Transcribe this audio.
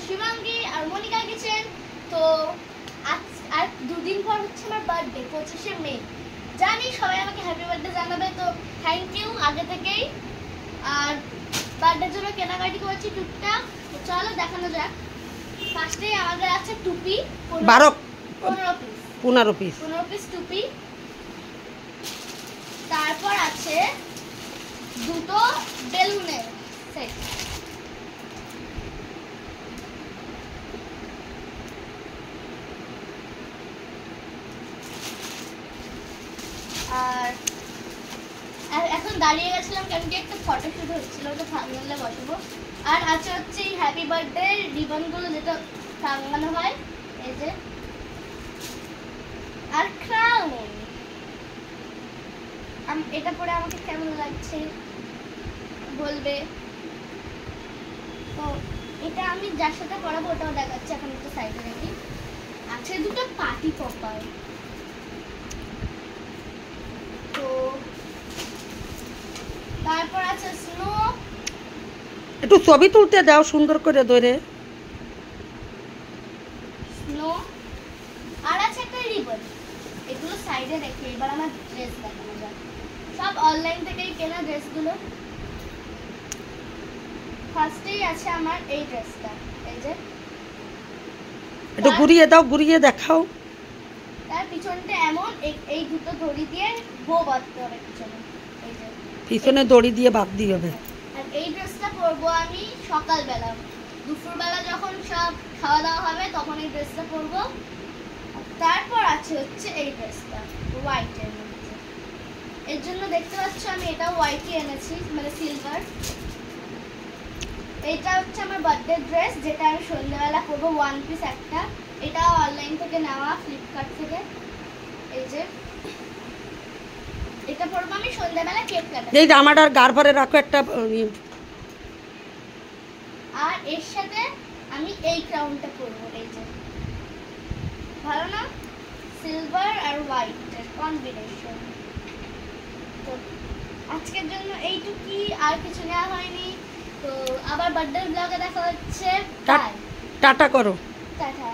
শিবাঙ্গী আর Monika kitchen. তো আজ আর দুদিন পর হচ্ছে আমার বার্থডে, 25শে মে। জানি সবাই আমাকে হ্যাপি বার্থডে জানাবে, তো থ্যাংক ইউ আগে থেকেই। আর বার্থডের জন্য কেনাকাটি করেছি টুকটাক, তো চলো দেখানো যাক। ফার্স্টেই আমাদের আছে টুপি 15 পিস টুপি। তারপর আছে দুটো বেলুনের সেট, আর এখন দাঁড়িয়ে গেছিলাম কেন কি একটা ফটোশুট হচ্ছিল, ওটা থাম্বনেলে বসাবো। আর আছে হচ্ছে এই হ্যাপি বার্থডে রিবনগুলো যেটা টাঙানো হয়, এই যে। আর ক্রাউন, এটা পরে আমাকে কেমন লাগছে বলবে। তো এটা আমি যার সাথে পরাবো ওটাও দেখাচ্ছি, এখন একটু সাইডে রেখি। আছে দুটো পার্টি পপার। তো তারপর আছে স্নো, একটু ছবি তুলতে দাও সুন্দর করে ধরে। স্নো আর আছে একটা রিবন। এগুলো সাইডে রেখে এবার আমার ড্রেস দেখানো যাক। সব অনলাইন থেকেই কেনা ড্রেসগুলো। ফার্স্টেই আছে আমার এই ড্রেসটা, এই যে। একটু ঘুরিয়ে দাও, ঘুরিয়ে দেখাও। তার পিছনটা এমন, এই দুটো দড়ি দিয়ে বো বাঁধতে হবে পিছনে, এই যে। পিছনে দড়ি দিয়ে বাঁধ দিয়ে হবে। আর এই ড্রেসটা পরবো আমি সকালবেলা, দুপুরবেলা যখন সব খাওয়া দাওয়া হবে তখন এই ড্রেসটা পরবো। তারপর আছে হচ্ছে এই ড্রেসটা হোয়াইটের মধ্যে। এর জন্য দেখতে পাচ্ছ আমি এটা হোয়াইটই এনেছি, মানে সিলভার। এটা হচ্ছে আমার বার্থডে ড্রেস, যেটা আমি সন্ধ্যাবেলা পরবো, ওয়ান পিস একটা। এটা অনলাইন থেকে নেওয়া, ফ্লিপকার্ট থেকে। এই যে এটা পরবো আমি সন্ধ্যাবেলা কেক কাটা। এই জামাটার গার ভরে রাখো একটা। আর এর সাথে আমি এই ক্রাউনটা পরবো, এই যে। ভালো না? সিলভার আর হোয়াইটের কম্বিনেশন। তো আজকের জন্য এইটুকুই, আর কিছু নেওয়া হয়নি। তো আবার বার্থডে ব্লগে দেখা হচ্ছে। টাটা করো। টাটা।